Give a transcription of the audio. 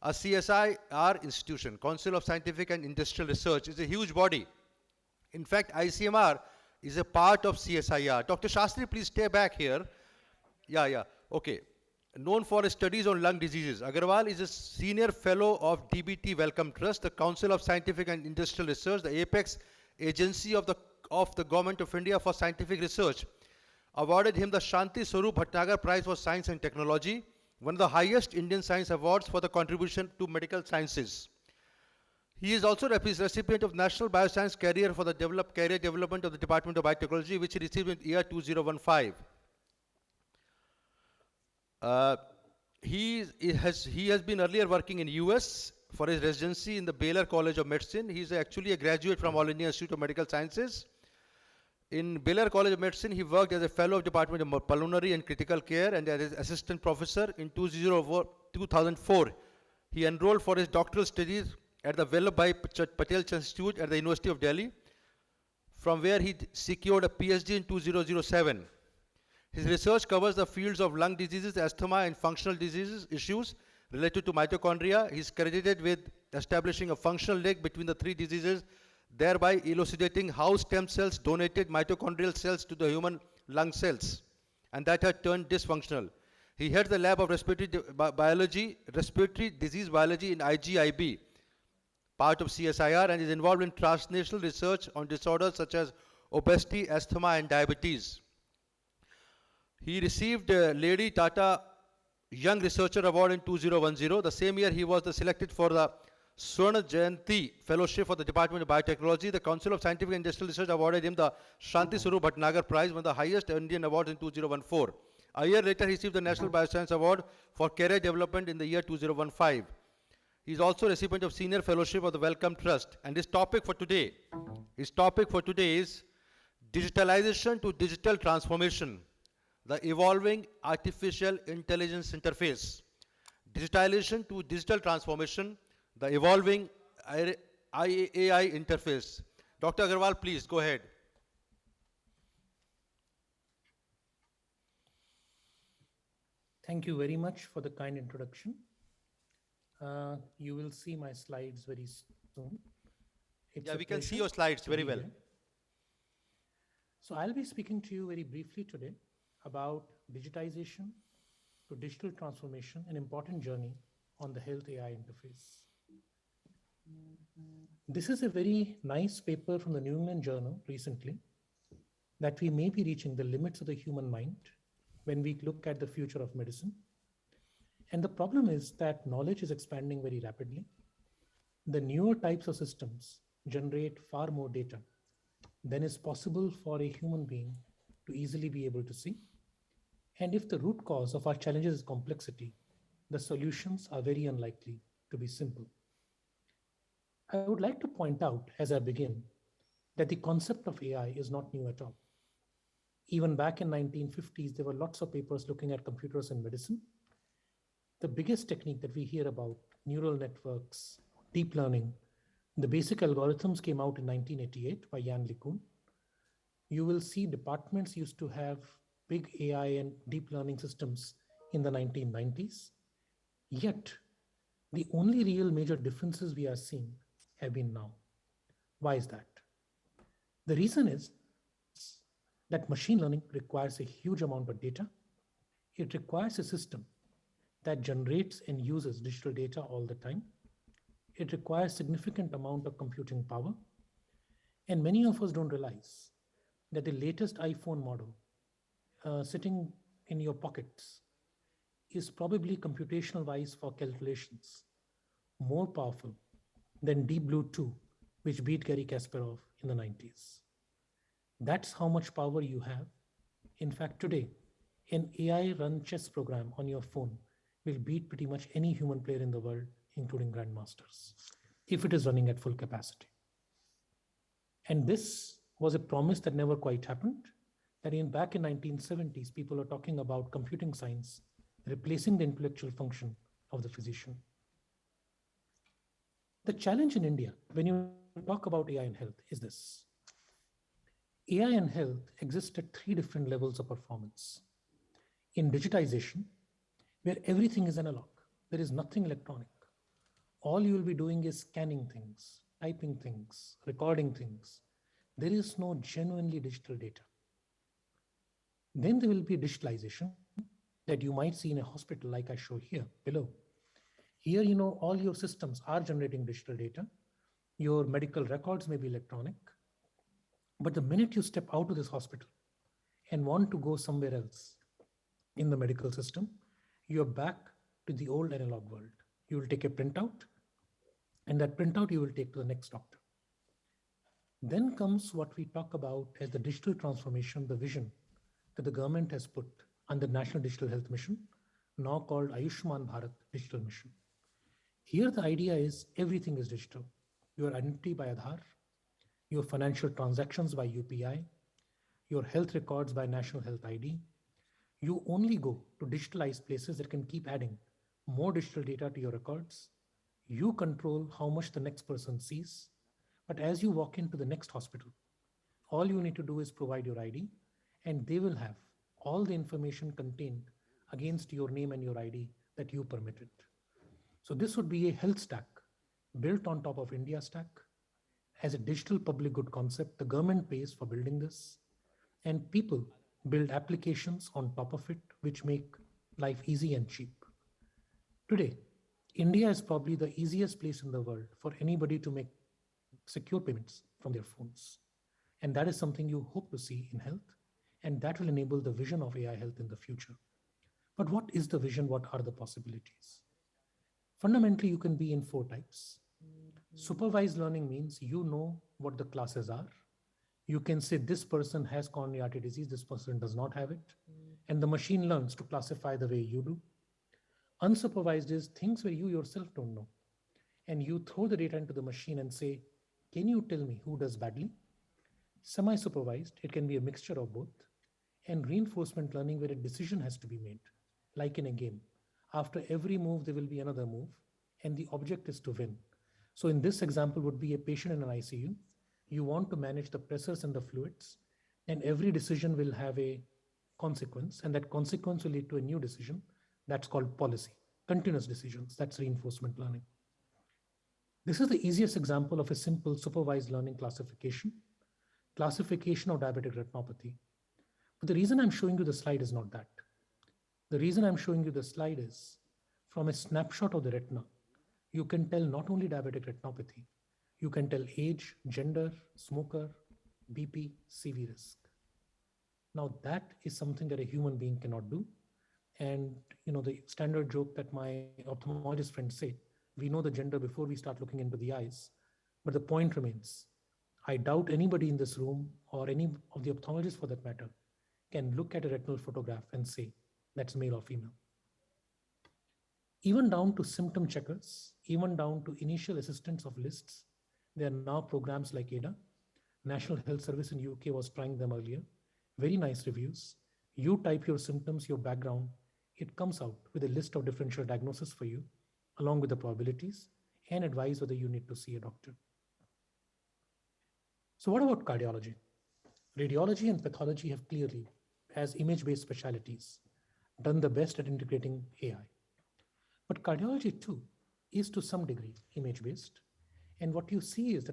A CSIR institution, Council of Scientific and Industrial Research, is a huge body. In fact, ICMR is a part of CSIR. Dr. Shastri, please stay back here. Yeah. Okay. Known for his studies on lung diseases, Agarwal is a senior fellow of DBT Wellcome Trust, the Council of Scientific and Industrial Research, the apex agency of the Government of India for Scientific Research. Awarded him the Shanti Swarup Bhatnagar Prize for Science and Technology, one of the highest Indian science awards for the contribution to medical sciences. He is also recipient of National Bioscience Career for the Career Development of the Department of Biotechnology, which he received in year 2015. He has been earlier working in US for his residency in the Baylor College of Medicine. He is actually a graduate from All India Institute of Medical Sciences. In Baylor College of Medicine, he worked as a fellow of Department of Pulmonary and Critical Care and as assistant professor. In 2004, he enrolled for his doctoral studies at the Vallabhbhai Patel Institute at the University of Delhi, from where he secured a PhD in 2007. His research covers the fields of lung diseases, asthma, and functional diseases issues related to mitochondria. He is credited with establishing a functional link between the three diseases, thereby elucidating how stem cells donated mitochondrial cells to the human lung cells, and that had turned dysfunctional. He heads the lab of respiratory disease biology in IGIB, part of CSIR, and is involved in transnational research on disorders such as obesity, asthma, and diabetes. He received Lady Tata Young Researcher Award in 2010. The same year, he was selected for the Swarna Jayanti Fellowship for the Department of Biotechnology. The Council of Scientific and Industrial Research awarded him the Shanti Swarup Bhatnagar Prize, one of the highest Indian awards in 2014. A year later, he received the National Bioscience Award for Career Development in the year 2015. He is also a recipient of Senior Fellowship of the Wellcome Trust. And his topic for today is Digitalization to Digital Transformation, the Evolving Artificial Intelligence Interface. Digitalization to Digital Transformation, the Evolving AI Interface. Dr. Agarwal, please go ahead. Thank you very much for the kind introduction. You will see my slides very soon. Yeah, we can see your slides very well. So I'll be speaking to you very briefly today about digitization to digital transformation, an important journey on the health AI interface. This is a very nice paper from the New England Journal recently, that we may be reaching the limits of the human mind when we look at the future of medicine. And the problem is that knowledge is expanding very rapidly. The newer types of systems generate far more data than is possible for a human being to easily be able to see. And if the root cause of our challenges is complexity, the solutions are very unlikely to be simple. I would like to point out as I begin that the concept of AI is not new at all. Even back in 1950s, there were lots of papers looking at computers in medicine. The biggest technique that we hear about, neural networks, deep learning, the basic algorithms came out in 1988 by Yann LeCun. You will see departments used to have big AI and deep learning systems in the 1990s. Yet, the only real major differences we are seeing have been now. Why is that? The reason is that machine learning requires a huge amount of data. It requires a system that generates and uses digital data all the time. It requires significant amount of computing power. And many of us don't realize that the latest iPhone model sitting in your pockets is probably computational wise for calculations more powerful than Deep Blue 2, which beat Garry Kasparov in the 90s. That's how much power you have. In fact, today, an AI-run chess program on your phone will beat pretty much any human player in the world, including grandmasters, if it is running at full capacity. And this was a promise that never quite happened. That back in 1970s, people were talking about computing science replacing the intellectual function of the physician. The challenge in India, when you talk about AI in health, is this. AI in health exists at three different levels of performance. In digitization, where everything is analog, there is nothing electronic. all you will be doing is scanning things, typing things, recording things. There is no genuinely digital data. Then there will be digitalization that you might see in a hospital, like I show here below. Here, all your systems are generating digital data. Your medical records may be electronic. But the minute you step out of this hospital and want to go somewhere else in the medical system, you're back to the old analog world. You will take a printout, and that printout you will take to the next doctor. Then comes what we talk about as the digital transformation, the vision that the government has put under National Digital Health Mission, now called Ayushman Bharat Digital Mission. Here, the idea is everything is digital. Your identity by Aadhaar, your financial transactions by UPI, your health records by National Health ID. You only go to digitalized places that can keep adding more digital data to your records. You control how much the next person sees. But as you walk into the next hospital, all you need to do is provide your ID, and they will have all the information contained against your name and your ID that you permitted. So this would be a health stack built on top of India Stack. As a digital public good concept, the government pays for building this, and people build applications on top of it, which make life easy and cheap. Today, India is probably the easiest place in the world for anybody to make secure payments from their phones. And that is something you hope to see in health, and that will enable the vision of AI health in the future. But what is the vision? What are the possibilities? Fundamentally, you can be in 4 types. Supervised learning means you know what the classes are. You can say this person has coronary artery disease, this person does not have it. And the machine learns to classify the way you do. Unsupervised is things where you yourself don't know. And you throw the data into the machine and say, can you tell me who does badly? Semi-supervised, it can be a mixture of both. And reinforcement learning where a decision has to be made, like in a game. After every move, there will be another move, and the object is to win. So in this example would be a patient in an ICU. You want to manage the pressures and the fluids, and every decision will have a consequence, and that consequence will lead to a new decision. That's called policy. Continuous decisions, that's reinforcement learning. This is the easiest example of a simple supervised learning classification of diabetic retinopathy. But the reason I'm showing you the slide is not that. The reason I'm showing you the slide is from a snapshot of the retina, you can tell not only diabetic retinopathy, you can tell age, gender, smoker, BP, CV risk. Now that is something that a human being cannot do. And the standard joke that my ophthalmologist friends say, we know the gender before we start looking into the eyes. But the point remains, I doubt anybody in this room or any of the ophthalmologists for that matter can look at a retinal photograph and say that's male or female. Even down to symptom checkers, even down to initial assistance of lists, there are now programs like ADA. National Health Service in UK was trying them earlier. Very nice reviews. You type your symptoms, your background, it comes out with a list of differential diagnosis for you, along with the probabilities, and advise whether you need to see a doctor. So what about cardiology? Radiology and pathology have clearly, as image-based specialties, done the best at integrating AI. But cardiology too is to some degree image-based. And what you see is that